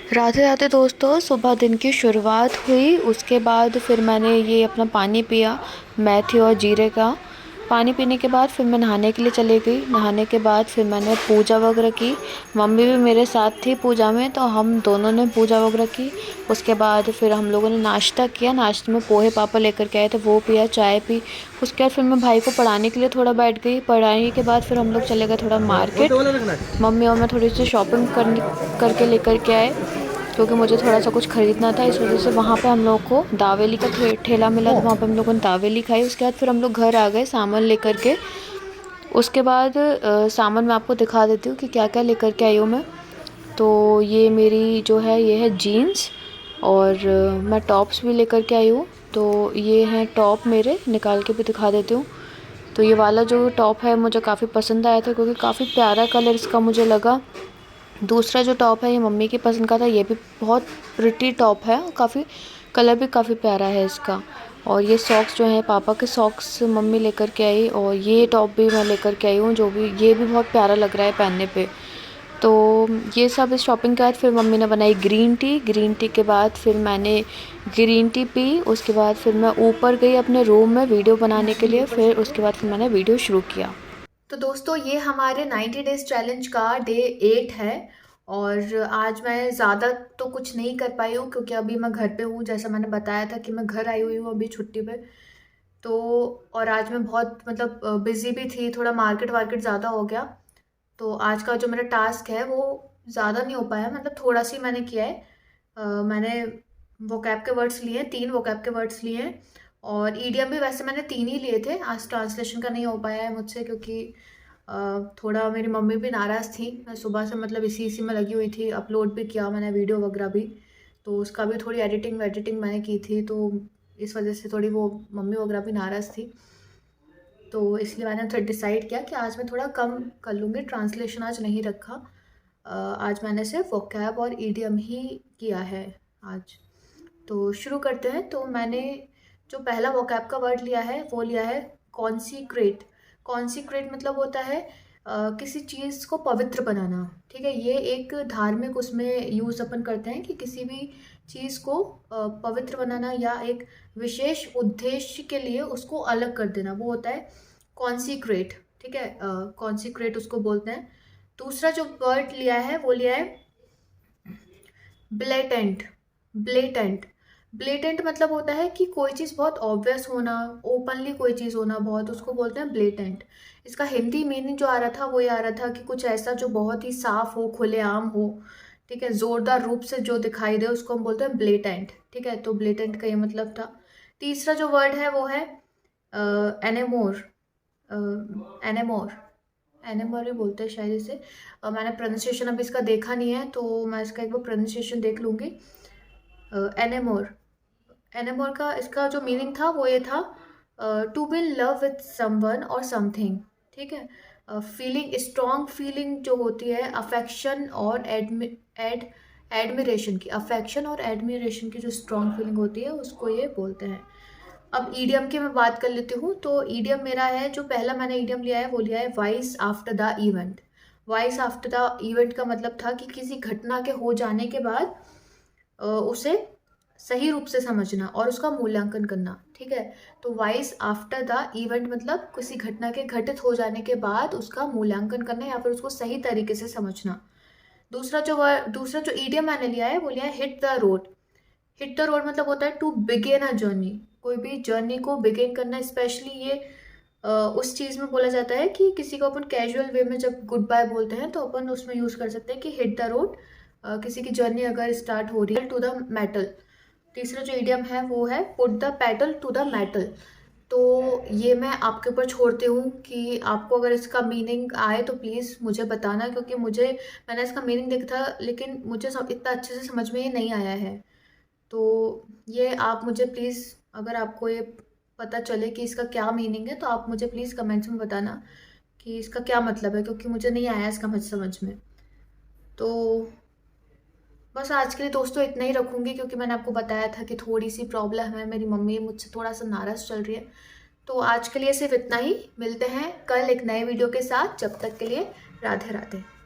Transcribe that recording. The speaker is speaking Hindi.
राधे राधे दोस्तों, सुबह दिन की शुरुआत हुई। उसके बाद फिर मैंने ये अपना पानी पिया, मेथी और जीरे का। पानी पीने के बाद फिर मैं नहाने के लिए चली गई। नहाने के बाद फिर मैंने पूजा वगैरह की। मम्मी भी मेरे साथ थी पूजा में, तो हम दोनों ने पूजा वगैरह की। उसके बाद फिर हम लोगों ने नाश्ता किया। नाश्ते में पोहे पापा लेकर के आए थे, वो पिया, चाय पी। उसके बाद फिर मैं भाई को पढ़ाने के लिए थोड़ा बैठ गई। पढ़ाने के बाद फिर हम लोग चले गए थोड़ा मार्केट। मम्मी और मैं थोड़ी सी शॉपिंग करके लेकर के आए, क्योंकि मुझे थोड़ा सा कुछ ख़रीदना था। इस वजह से वहाँ पे हम लोग को दावेली का ठेला मिला, तो वहाँ पे हम लोगों ने दावेली खाई। उसके बाद फिर हम लोग घर आ गए सामान लेकर के। उसके बाद सामान मैं आपको दिखा देती हूँ कि क्या क्या लेकर के आई हूँ मैं। तो ये मेरी जो है ये है जीन्स, और मैं टॉप्स भी लेकर के आई हूँ। तो ये हैं टॉप मेरे, निकाल के भी दिखा देती हूँ। तो ये वाला जो टॉप है मुझे काफ़ी पसंद आया था, क्योंकि काफ़ी प्यारा कलर इसका मुझे लगा। दूसरा जो टॉप है ये मम्मी की पसंद का था। ये भी बहुत प्रिटी टॉप है, काफ़ी कलर भी काफ़ी प्यारा है इसका। और ये सॉक्स जो है पापा के सॉक्स मम्मी लेकर के आई, और ये टॉप भी मैं लेकर के आई हूँ, जो भी ये भी बहुत प्यारा लग रहा है पहनने पे। तो ये सब इस शॉपिंग के बाद फिर मम्मी ने बनाई ग्रीन टी। ग्रीन टी के बाद फिर मैंने ग्रीन टी पी। उसके बाद फिर मैं ऊपर गई अपने रूम में वीडियो बनाने के लिए। फिर उसके बाद फिर मैंने वीडियो शुरू किया। तो दोस्तों, ये हमारे 90 डेज़ चैलेंज का डे 8 है। और आज मैं ज़्यादा तो कुछ नहीं कर पाई हूँ, क्योंकि अभी मैं घर पे हूँ। जैसा मैंने बताया था कि मैं घर आई हुई हूँ अभी छुट्टी पे। तो और आज मैं बहुत मतलब बिज़ी भी थी, थोड़ा मार्केट वार्केट ज़्यादा हो गया। तो आज का जो मेरा टास्क है वो ज़्यादा नहीं हो पाया, मतलब थोड़ा सी मैंने किया है। मैंने वोकैब के वर्ड्स लिए हैं, 3 वोकैब के वर्ड्स लिए हैं। और ईडियम भी वैसे मैंने 3 ही लिए थे। आज ट्रांसलेशन का नहीं हो पाया है मुझसे, क्योंकि थोड़ा मेरी मम्मी भी नाराज़ थी। मैं सुबह से मतलब इसी में लगी हुई थी। अपलोड भी किया मैंने वीडियो वगैरह भी, तो उसका भी थोड़ी एडिटिंग वेडिटिंग मैंने की थी। तो इस वजह से थोड़ी वो मम्मी वगैरह भी नाराज़ थी। तो इसलिए मैंने थोड़ा डिसाइड किया कि आज मैं थोड़ा कम कर लूँगी, ट्रांसलेशन आज नहीं रखा। आज मैंने सिर्फ वोकैब और ईडियम ही किया है आज। तो शुरू करते हैं। तो मैंने जो पहला वोकैब का वर्ड लिया है वो लिया है कॉन्सिक्रेट। कॉन्सिक्रेट मतलब होता है किसी चीज़ को पवित्र बनाना। ठीक है, ये एक धार्मिक उसमें यूज़ अपन करते हैं कि किसी भी चीज़ को पवित्र बनाना, या एक विशेष उद्देश्य के लिए उसको अलग कर देना, वो होता है कॉन्सिक्रेट। ठीक है, कॉन्सिक्रेट उसको बोलते हैं। दूसरा जो वर्ड लिया है वो लिया है ब्लेटेंट। ब्लेटेंट ब्लेटेंट मतलब होता है कि कोई चीज़ बहुत ऑब्वियस होना, ओपनली कोई चीज़ होना बहुत, उसको बोलते हैं ब्लेटेंट। इसका हिंदी मीनिंग जो आ रहा था वो ये आ रहा था कि कुछ ऐसा जो बहुत ही साफ हो, खुलेआम हो। ठीक है, जोरदार रूप से जो दिखाई दे उसको हम बोलते हैं ब्लेटेंट। ठीक है, तो ब्लेटेंट का ये मतलब था। तीसरा जो वर्ड है वो है एनेमोर। एनेमोर एनेमोर ही बोलते हैं शायद इसे। मैंने प्रोनाउंसिएशन अभी इसका देखा नहीं है, तो मैं इसका एक बार प्रोनाउंसिएशन देख लूँगी। एनेमोर। एनेमोर का इसका जो मीनिंग था वो ये था to be in love with someone और समथिंग। ठीक है, फीलिंग, स्ट्रॉन्ग फीलिंग जो होती है, अफेक्शन और एडमिरेशन की, अफेक्शन और एडमिरेशन की जो स्ट्रॉन्ग फीलिंग होती है उसको ये बोलते हैं। अब ईडियम की मैं बात कर लेती हूँ। तो ईडियम मेरा है, जो पहला मैंने ईडियम लिया है वो लिया है vice after the event. Vice after the event का मतलब था कि किसी घटना के हो जाने के बाद उसे सही रूप से समझना और उसका मूल्यांकन करना। ठीक है, तो वाइस आफ्टर द इवेंट मतलब किसी घटना के घटित हो जाने के बाद उसका मूल्यांकन करना, या फिर उसको सही तरीके से समझना। दूसरा जो ईडियम मैंने लिया है वो लिया है hit the road. Hit the road मतलब होता है टू बिगिन अ जर्नी। कोई भी जर्नी को बिगिन करना, स्पेशली ये उस चीज़ में बोला जाता है कि किसी को अपन कैजुअल वे में जब गुड बाय बोलते हैं तो अपन उसमें यूज़ कर सकते हैं कि हिट द रोड, किसी की जर्नी अगर स्टार्ट हो रही है, टू द मेटल। तीसरा जो इडियम है वो है put the pedal to the metal. तो ये मैं आपके ऊपर छोड़ती हूँ कि आपको अगर इसका मीनिंग आए तो प्लीज़ मुझे बताना, क्योंकि मैंने इसका मीनिंग देखा था, लेकिन मुझे इतना अच्छे से समझ में ये नहीं आया है। तो ये आप मुझे प्लीज़, अगर आपको ये पता चले कि इसका क्या मीनिंग है, तो आप मुझे प्लीज़ कमेंट्स में बताना कि इसका क्या मतलब है, क्योंकि मुझे नहीं आया इसका समझ में। तो बस आज के लिए दोस्तों इतना ही रखूँगी, क्योंकि मैंने आपको बताया था कि थोड़ी सी प्रॉब्लम है, मेरी मम्मी मुझसे थोड़ा सा नाराज़ चल रही है। तो आज के लिए सिर्फ इतना ही। मिलते हैं कल एक नए वीडियो के साथ। जब तक के लिए राधे राधे।